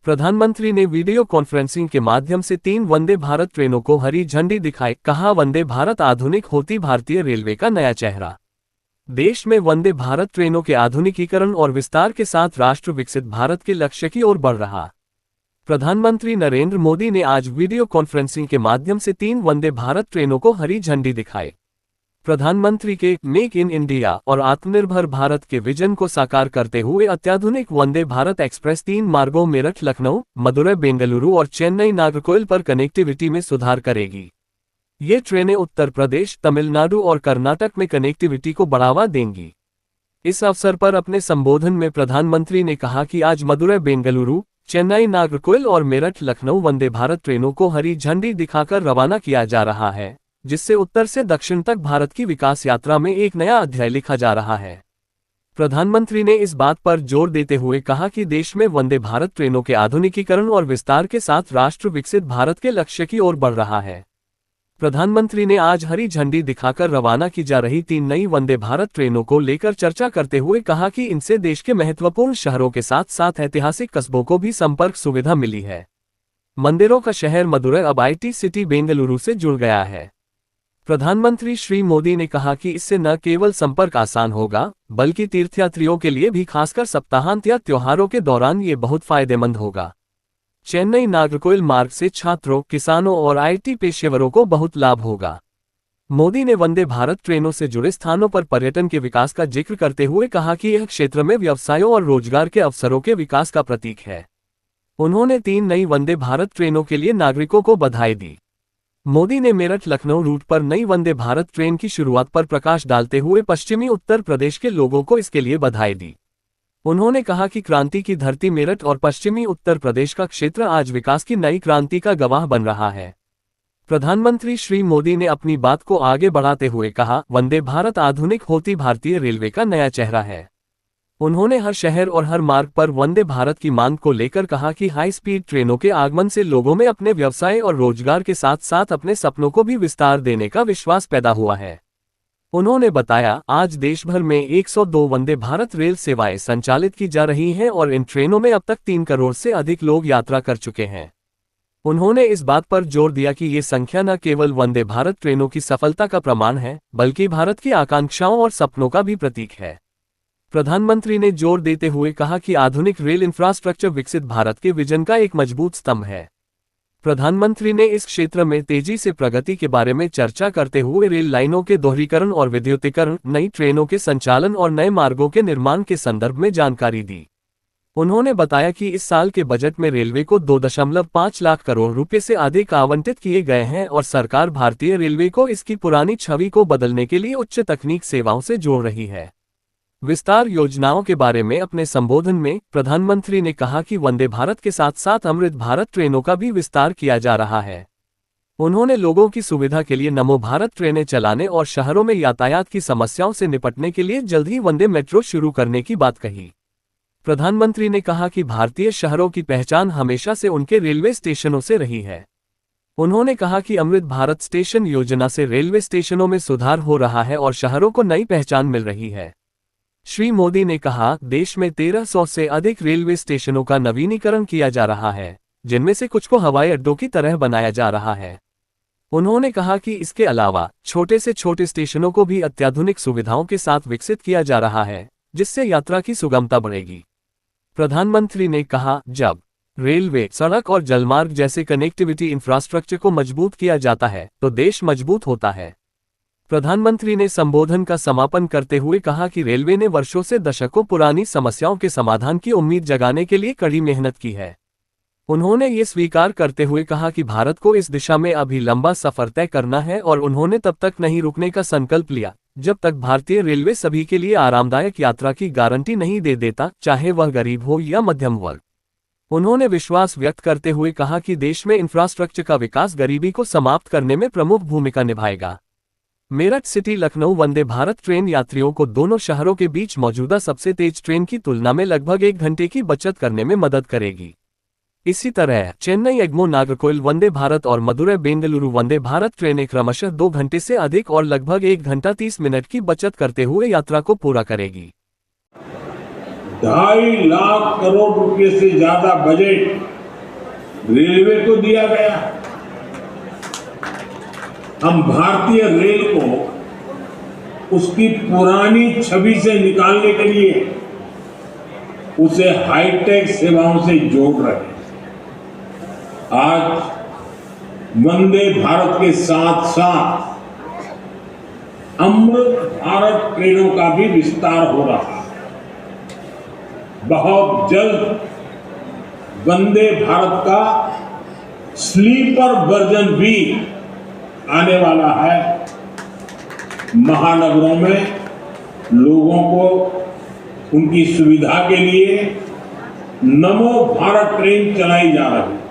प्रधानमंत्री ने video conferencing के माध्यम से 3 वंदे भारत ट्रेनों को हरी झंडी दिखाई। कहा, वंदे भारत आधुनिक होती भारतीय रेलवे का नया चेहरा। देश में वंदे भारत ट्रेनों के आधुनिकीकरण और विस्तार के साथ राष्ट्र विकसित भारत के लक्ष्य की ओर बढ़ रहा। प्रधानमंत्री नरेंद्र मोदी ने आज वीडियो कॉन्फ्रेंसिंग के माध्यम से 3 वंदे भारत ट्रेनों को हरी झंडी दिखाई। प्रधानमंत्री के मेक इन इंडिया और आत्मनिर्भर भारत के विजन को साकार करते हुए अत्याधुनिक वंदे भारत एक्सप्रेस 3 मार्गों मेरठ लखनऊ, मदुरै बेंगलुरु और चेन्नई नागरकोइल पर कनेक्टिविटी में सुधार करेगी। ये ट्रेनें उत्तर प्रदेश, तमिलनाडु और कर्नाटक में कनेक्टिविटी को बढ़ावा देंगी। इस अवसर पर अपने संबोधन में प्रधानमंत्री ने कहा कि आज मदुरै बेंगलुरु, चेन्नई नागरकोइल और मेरठ लखनऊ वंदे भारत ट्रेनों को हरी झंडी दिखाकर रवाना किया जा रहा है, जिससे उत्तर से दक्षिण तक भारत की विकास यात्रा में एक नया अध्याय लिखा जा रहा है। प्रधानमंत्री ने इस बात पर जोर देते हुए कहा कि देश में वंदे भारत ट्रेनों के आधुनिकीकरण और विस्तार के साथ राष्ट्र विकसित भारत के लक्ष्य की ओर बढ़ रहा है। प्रधानमंत्री ने आज हरी झंडी दिखाकर रवाना की जा रही 3 नई वंदे भारत ट्रेनों को लेकर चर्चा करते हुए कहा कि इनसे देश के महत्वपूर्ण शहरों के साथ साथ ऐतिहासिक कस्बों को भी संपर्क सुविधा मिली है। मंदिरों का शहर मदुरै अब IT सिटी बेंगलुरु से जुड़ गया है। प्रधानमंत्री श्री मोदी ने कहा कि इससे न केवल संपर्क आसान होगा, बल्कि तीर्थयात्रियों के लिए भी खासकर सप्ताहांत या त्योहारों के दौरान ये बहुत फायदेमंद होगा। चेन्नई नागरकोइल मार्ग से छात्रों, किसानों और IT पेशेवरों को बहुत लाभ होगा। मोदी ने वंदे भारत ट्रेनों से जुड़े स्थानों पर पर्यटन के विकास का जिक्र करते हुए कहा कि यह क्षेत्र में व्यवसायों और रोजगार के अवसरों के विकास का प्रतीक है। उन्होंने 3 नई वंदे भारत ट्रेनों के लिए नागरिकों को बधाई दी। मोदी ने मेरठ लखनऊ रूट पर नई वंदे भारत ट्रेन की शुरुआत पर प्रकाश डालते हुए पश्चिमी उत्तर प्रदेश के लोगों को इसके लिए बधाई दी। उन्होंने कहा कि क्रांति की धरती मेरठ और पश्चिमी उत्तर प्रदेश का क्षेत्र आज विकास की नई क्रांति का गवाह बन रहा है। प्रधानमंत्री श्री मोदी ने अपनी बात को आगे बढ़ाते हुए कहा, वंदे भारत आधुनिक होती भारतीय रेलवे का नया चेहरा है। उन्होंने हर शहर और हर मार्ग पर वंदे भारत की मांग को लेकर कहा कि हाई स्पीड ट्रेनों के आगमन से लोगों में अपने व्यवसाय और रोजगार के साथ साथ अपने सपनों को भी विस्तार देने का विश्वास पैदा हुआ है। उन्होंने बताया, आज देश भर में 102 वंदे भारत रेल सेवाएं संचालित की जा रही हैं और इन ट्रेनों में अब तक 3 करोड़ से अधिक लोग यात्रा कर चुके हैं। उन्होंने इस बात पर जोर दिया कि ये संख्या न केवल वंदे भारत ट्रेनों की सफलता का प्रमाण है, बल्कि भारत की आकांक्षाओं और सपनों का भी प्रतीक है। प्रधानमंत्री ने जोर देते हुए कहा कि आधुनिक रेल इंफ्रास्ट्रक्चर विकसित भारत के विजन का एक मजबूत स्तंभ है। प्रधानमंत्री ने इस क्षेत्र में तेजी से प्रगति के बारे में चर्चा करते हुए रेल लाइनों के दोहरीकरण और विद्युतीकरण, नई ट्रेनों के संचालन और नए मार्गों के निर्माण के संदर्भ में जानकारी दी। उन्होंने बताया कि इस साल के बजट में रेलवे को 2.5 लाख करोड़ रुपए से अधिक आवंटित किए गए हैं और सरकार भारतीय रेलवे को इसकी पुरानी छवि को बदलने के लिए उच्च तकनीक सेवाओं से जोड़ रही है। विस्तार योजनाओं के बारे में अपने संबोधन में प्रधानमंत्री ने कहा कि वंदे भारत के साथ साथ अमृत भारत ट्रेनों का भी विस्तार किया जा रहा है। उन्होंने लोगों की सुविधा के लिए नमो भारत ट्रेनें चलाने और शहरों में यातायात की समस्याओं से निपटने के लिए जल्द ही वंदे मेट्रो शुरू करने की बात कही। प्रधानमंत्री ने कहा कि भारतीय शहरों की पहचान हमेशा से उनके रेलवे स्टेशनों से रही है। उन्होंने कहा कि अमृत भारत स्टेशन योजना से रेलवे स्टेशनों में सुधार हो रहा है और शहरों को नई पहचान मिल रही है। श्री मोदी ने कहा, देश में 1300 से अधिक रेलवे स्टेशनों का नवीनीकरण किया जा रहा है, जिनमें से कुछ को हवाई अड्डों की तरह बनाया जा रहा है। उन्होंने कहा कि इसके अलावा छोटे से छोटे स्टेशनों को भी अत्याधुनिक सुविधाओं के साथ विकसित किया जा रहा है, जिससे यात्रा की सुगमता बढ़ेगी। प्रधानमंत्री ने कहा, जब रेलवे, सड़क और जलमार्ग जैसे कनेक्टिविटी इंफ्रास्ट्रक्चर को मजबूत किया जाता है, तो देश मजबूत होता है। प्रधानमंत्री ने संबोधन का समापन करते हुए कहा कि रेलवे ने वर्षों से दशकों पुरानी समस्याओं के समाधान की उम्मीद जगाने के लिए कड़ी मेहनत की है। उन्होंने ये स्वीकार करते हुए कहा कि भारत को इस दिशा में अभी लंबा सफर तय करना है और उन्होंने तब तक नहीं रुकने का संकल्प लिया, जब तक भारतीय रेलवे सभी के लिए आरामदायक यात्रा की गारंटी नहीं दे देता, चाहे वह गरीब हो या मध्यम वर्ग। उन्होंने विश्वास व्यक्त करते हुए कहा कि देश में इंफ्रास्ट्रक्चर का विकास गरीबी को समाप्त करने में प्रमुख भूमिका निभाएगा। मेरठ सिटी लखनऊ वंदे भारत ट्रेन यात्रियों को दोनों शहरों के बीच मौजूदा सबसे तेज ट्रेन की तुलना में लगभग 1 घंटे की बचत करने में मदद करेगी। इसी तरह चेन्नई एग्मोर नागरकोइल वंदे भारत और मदुरै बेंगलुरु वंदे भारत ट्रेनें क्रमशः 2 घंटे से अधिक और लगभग 1 घंटा 30 मिनट की बचत करते हुए यात्रा को पूरा करेगी। 2.5 लाख करोड़ रुपए से ज्यादा बजट रेलवे को दिया गया। हम भारतीय रेल को उसकी पुरानी छवि से निकालने के लिए उसे हाईटेक सेवाओं से जोड़ रहे हैं। आज वंदे भारत के साथ साथ अमृत भारत ट्रेनों का भी विस्तार हो रहा है। बहुत जल्द वंदे भारत का स्लीपर वर्जन भी आने वाला है। महानगरों में लोगों को उनकी सुविधा के लिए नमो भारत ट्रेन चलाई जा रही है।